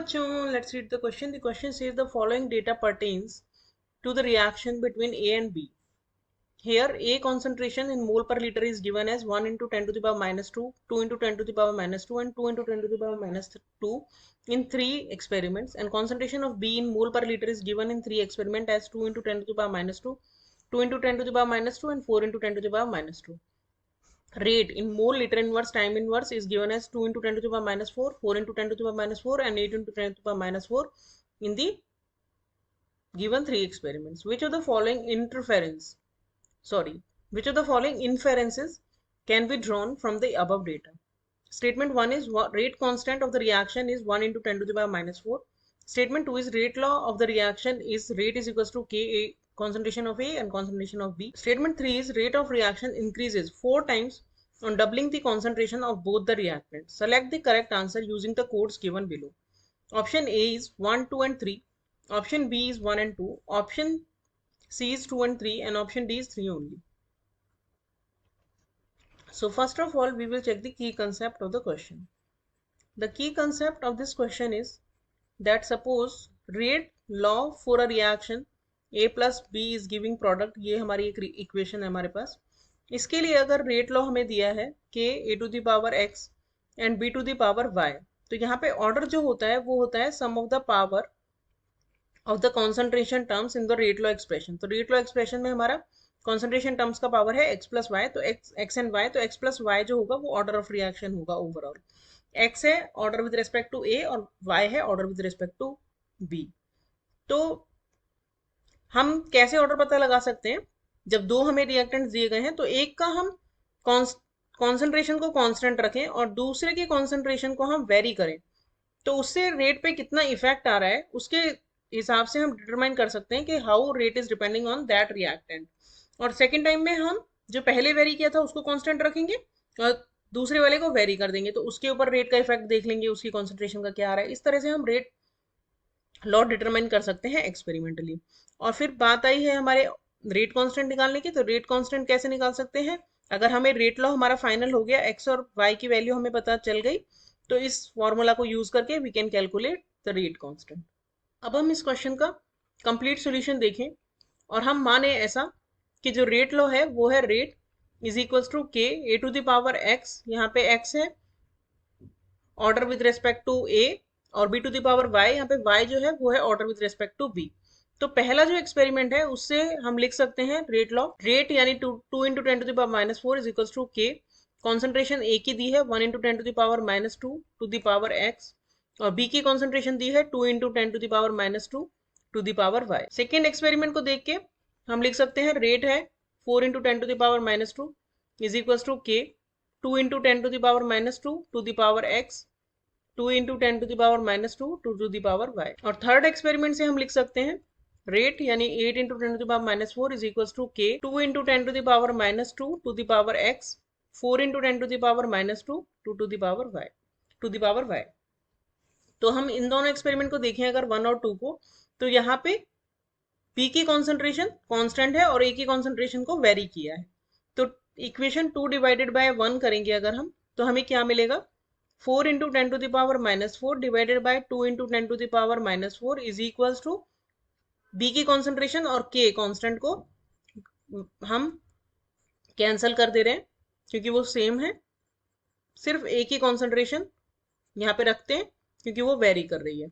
बच्चों, let's read the question. The question says the following data pertains to the reaction between A and B. Here A concentration in mole per liter is given as 1 into 10 to the power minus 2, 2 into 10 to the power minus 2 and 2 into 10 to the power minus 2 in 3 experiments, and concentration of B in mole per liter is given in 3 experiments as 2 into 10 to the power minus 2, 2 into 10 to the power minus 2 and 4 into 10 to the power minus 2. Rate in mole liter inverse time inverse is given as 2 into 10 to the power minus 4, 4 into 10 to the power minus 4 and 8 into 10 to the power minus 4 in the given 3 experiments. Which of the following inferences can be drawn from the above data? Statement 1 is rate constant of the reaction is 1 into 10 to the power minus 4. Statement 2 is rate law of the reaction is rate is equals to Ka, concentration of A and concentration of B. Statement 3 is rate of reaction increases 4 times on doubling the concentration of both the reactants. Select the correct answer using the codes given below. Option A is 1, 2 and 3. Option B is 1 and 2. Option C is 2 and 3 and option D is 3 only. So first of all, we will check the key concept of the question. The key concept of this question is that suppose rate law for a reaction A plus B is giving product, ये हमारी एक equation है हमारे पास. इसके लिए अगर rate law हमें दिया है K A to the power X and B to the power Y, तो यहाँ पे ऑर्डर जो होता है वो होता है sum of the power of the concentration terms in the rate law expression. तो रेट लॉ एक्सप्रेशन में हमारा कॉन्सेंट्रेशन टर्म्स का पावर है x प्लस वाई, तो x एंड y, तो x प्लस वाई जो होगा वो ऑर्डर ऑफ रिएक्शन होगा ओवरऑल. x है order with respect to a और y है order with respect to b. तो हम कैसे ऑर्डर पता लगा सकते हैं? जब दो हमें रिएक्टेंट्स दिए गए हैं तो एक का हम कॉन्सेंट्रेशन को कांस्टेंट रखें और दूसरे के कॉन्सेंट्रेशन को हम वेरी करें, तो उससे रेट पे कितना इफेक्ट आ रहा है उसके हिसाब से हम डिटरमाइन कर सकते हैं कि how rate is depending on that reactant. और सेकेंड टाइम में हम जो पहले वेरी किया था उसको कांस्टेंट रखेंगे और दूसरे वाले को वेरी कर देंगे, तो उसके ऊपर रेट का इफेक्ट देख लेंगे उसकी कॉन्सेंट्रेशन का क्या आ रहा है. इस तरह से हम रेट लॉ डिटरमाइन कर सकते हैं एक्सपेरिमेंटली. और फिर बात आई है हमारे रेट कांस्टेंट निकालने की. तो रेट कांस्टेंट कैसे निकाल सकते हैं? अगर हमें रेट लॉ हमारा फाइनल हो गया, एक्स और वाई की वैल्यू हमें पता चल गई, तो इस फॉर्मूला को यूज करके we can calculate the rate constant. अब हम इस क्वेश्चन का कंप्लीट सॉल्यूशन देखें और हम माने ऐसा कि जो रेट लॉ है वो है rate is equals to K A to the power X, यहाँ पे एक्स है order with respect to A, और B to the power Y, यहाँ पे वाई जो है वो है order with respect to B. तो पहला जो एक्सपेरिमेंट है उससे हम लिख सकते हैं रेट लॉ. रेट यानी 2 into 10 to the power minus 4 is equals to K. Concentration A की दी है 1 into 10 to the power minus 2 to the power X, और बी की कॉन्सेंट्रेशन दी है 2 into 10 to the power minus 2 to the power Y. Second experiment को देख के हम लिख सकते हैं रेट है 4 into 10 to the power minus 2 is equals to K 2 into 10 to the power minus 2 to the power X, 2 into 10 to the power minus 2 to the power Y. और third experiment से हम लिख सकते हैं रेट यानी 8 into 10 to the power minus 4 is equals to K 2 into 10 to the power minus 2 to the power X, 4 into 10 to the power minus 2 to the power Y to the power Y. तो हम इन दोनों experiment को देखें अगर 1 और 2 को, तो यहाँ पे P की कॉन्सेंट्रेशन कांस्टेंट है और A की कॉन्सेंट्रेशन को वेरी किया है. तो इक्वेशन 2 डिवाइडेड बाय 1 करेंगे अगर हम, तो हमें क्या मिलेगा? 4 into 10 to the power minus 4 by बाय 2 into 10 to the power minus 4 is equals to B की कॉन्सेंट्रेशन और K कांस्टेंट को हम कैंसल कर दे रहे हैं क्योंकि वो सेम है. सिर्फ A की कॉन्सेंट्रेशन यहाँ पे रखते हैं क्योंकि वो वेरी कर रही है.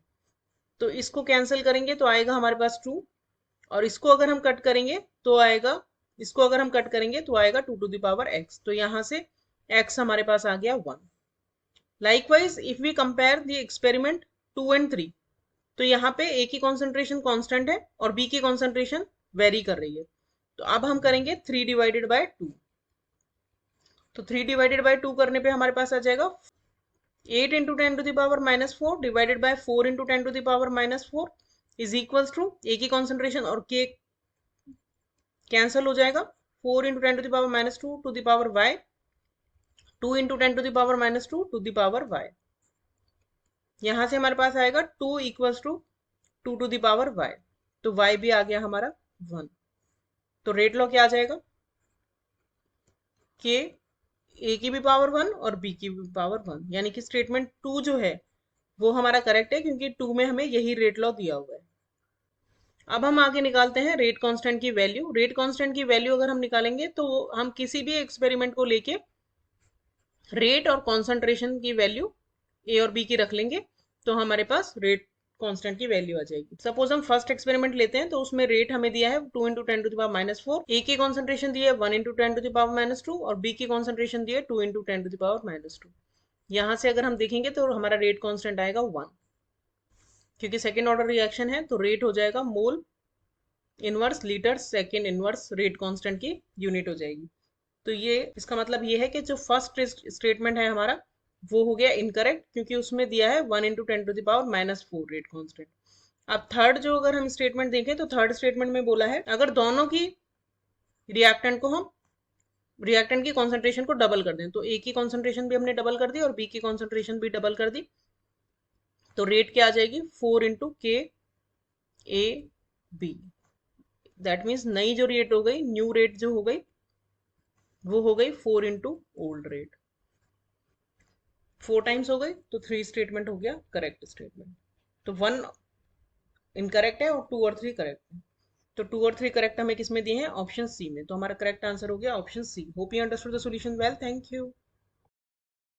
तो इसको कैंसिल करेंगे तो आएगा हमारे पास 2, और इसको अगर हम कट करेंगे तो आएगा, इसको अगर हम कट करेंगे तो आएगा 2 टू द पावर x. तो यहाँ से x हमारे पास आ गया 1. Likewise if we compare the experiment 2 and 3, तो यहाँ पे A की कॉन्सेंट्रेशन कांस्टेंट है और B की कॉन्सेंट्रेशन वेरी कर रही है. तो अब हम करेंगे 3 डिवाइडेड बाय 2. तो 3 डिवाइडेड बाय 2 करने पे हमारे पास आ जाएगा 8 into 10 to the power minus 4 by बाय 4 into 10 to the power minus 4 is equals to A की कॉन्सेंट्रेशन और K कैंसिल हो जाएगा, 4 into 10 to the power minus 2 to the power y, 2 into 10 to the power minus 2 to the power y. यहां से हमारे पास आएगा 2 equals to 2 to the power y, तो y भी आ गया हमारा 1. तो रेट लॉ क्या आ जाएगा? K A की भी पावर 1 और B की भी पावर 1, यानी कि स्टेटमेंट 2 जो है वो हमारा करेक्ट है क्योंकि 2 में हमें यही रेट लॉ दिया हुआ है। अब हम आगे निकालते हैं रेट कांस्टेंट की वैल्यू। रेट कांस्टेंट की वैल्यू अगर हम निकालेंगे तो हम किसी भी एक्सपेरिमेंट को लेके रेट और कॉन्सेंट्रेशन की वैल्यू ए और बी की रख लेंगे तो हमारे पास रेट कांस्टेंट की वैल्यू आ जाएगी। सपोज हम फर्स्ट एक्सपेरिमेंट लेते हैं तो उसमें रेट हमें दिया है 2 इंटू 10⁻⁻⁴, ए की कॉन्सेंट्रेशन दी है 1 इंटू 10⁻⁻2 और बी की कॉन्सेंट्रेशन दी है 2 इंटू 10⁻⁻2। यहाँ से अगर हम देखेंगे तो हमारा रेट कांस्टेंट आएगा 1, क्योंकि सेकेंड ऑर्डर रिएक्शन है तो रेट हो जाएगा mole inverse litre second inverse rate constant की यूनिट हो जाएगी। तो ये इसका मतलब ये है कि जो फर्स्ट स्टेटमेंट है हमारा वो हो गया इनकरेक्ट, क्योंकि उसमें दिया है 1 इंटू 10⁻⁻⁴ रेट कांस्टेंट। अब थर्ड जो अगर हम स्टेटमेंट देखें तो थर्ड स्टेटमेंट में बोला है अगर दोनों की रिएक्टेंट को हम रिएक्टेंट की कॉन्सेंट्रेशन को डबल कर दें, तो ए की कॉन्सेंट्रेशन भी हमने डबल कर दी और बी की कॉन्सेंट्रेशन भी डबल कर दी, तो रेट क्या आ जाएगी 4 इंटू के ए बी। दैट मीन्स नई जो रेट हो गई, न्यू रेट जो हो गई वो हो गई 4 इंटू ओल्ड रेट। 4 टाइम्स हो गई तो 3 स्टेटमेंट हो गया करेक्ट स्टेटमेंट। तो 1 इनकरेक्ट है और 2 और 3 करेक्ट है। तो 2 और 3 करेक्ट हमें किस में दिए हैं, ऑप्शन सी में। तो हमारा करेक्ट आंसर हो गया option C. Hope you understood the solution well. Thank you.